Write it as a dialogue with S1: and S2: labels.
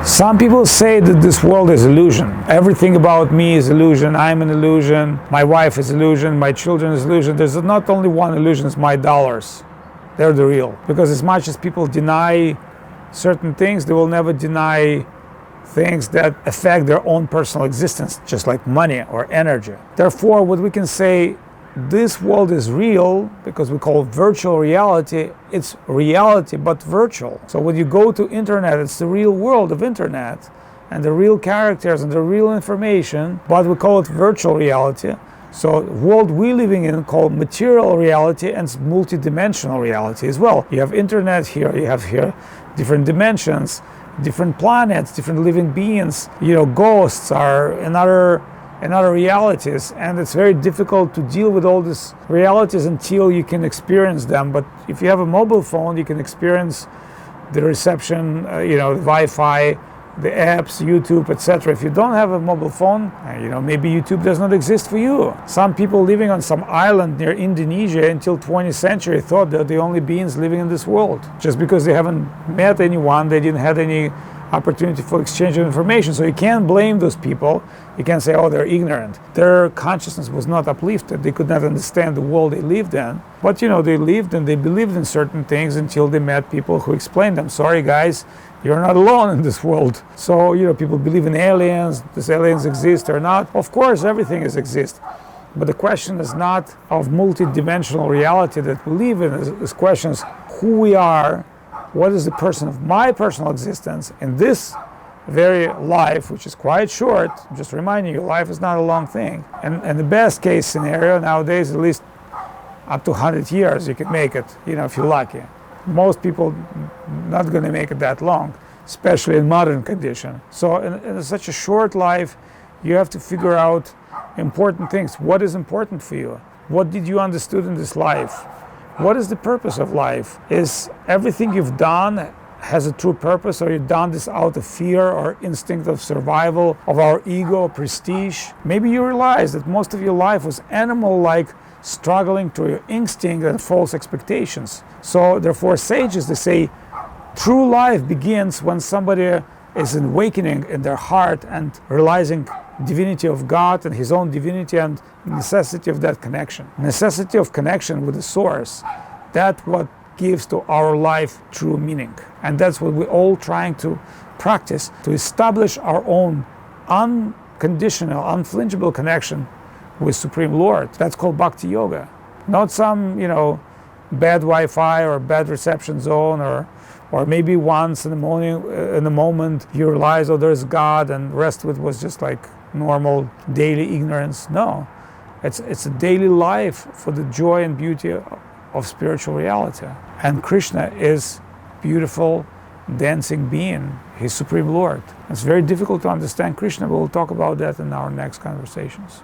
S1: Some people say that this world is illusion. Everything about me is illusion. I'm an illusion. My wife is illusion. My children is illusion. There's not only one illusion, it's my dollars. They're the real. Because as much as people deny certain things, they will never deny things that affect their own personal existence, just like money or energy. Therefore, what we can say, this world is real because we call it virtual reality. It's reality, but virtual. So when you go to internet, it's the real world of internet and the real characters and the real information, but we call it virtual reality. So the world we're living in called material reality and multidimensional reality as well. You have internet here, you have here different dimensions, different planets, different living beings. Ghosts are another realities, and it's very difficult to deal with all these realities until you can experience them. But if you have a mobile phone, you can experience the reception, the Wi-Fi, the apps, YouTube, etc. If you don't have a mobile phone, maybe YouTube does not exist for you. Some people living on some island near Indonesia until 20th century thought they're the only beings living in this world. Just because they haven't met anyone, they didn't have any opportunity for exchange of information. So you can't blame those people. You can't say, oh, they're ignorant. Their consciousness was not uplifted. They could not understand the world they lived in. But they lived and they believed in certain things until they met people who explained them. Sorry guys, you're not alone in this world. So people believe in aliens. These aliens exist or not. Of course, everything exists. But the question is not of multidimensional reality that we live in. This question is who we are. What is the person of my personal existence in this very life, which is quite short? I'm just reminding you, life is not a long thing. And the best case scenario nowadays, at least up to 100 years, you can make it, if you're lucky. Most people not going to make it that long, especially in modern condition. So in such a short life, you have to figure out important things. What is important for you? What did you understood in this life? What is the purpose of life? Is everything you've done has a true purpose, or you've done this out of fear or instinct of survival, of our ego, prestige? Maybe you realize that most of your life was animal-like, struggling to your instinct and false expectations. So therefore, sages, they say, true life begins when somebody is awakening in their heart and realizing divinity of God and his own divinity and necessity of that connection. Necessity of connection with the source. That's what gives to our life true meaning. And that's what we're all trying to practice, to establish our own unconditional, unflinchable connection with Supreme Lord. That's called Bhakti Yoga. Not some, bad Wi-Fi or bad reception zone, or maybe once in the morning, in the moment, you realize, oh, there's God, and the rest of it was just like normal daily ignorance. No, it's a daily life for the joy and beauty of spiritual reality. And Krishna is beautiful, dancing being. He's Supreme Lord. It's very difficult to understand Krishna, but we'll talk about that in our next conversations.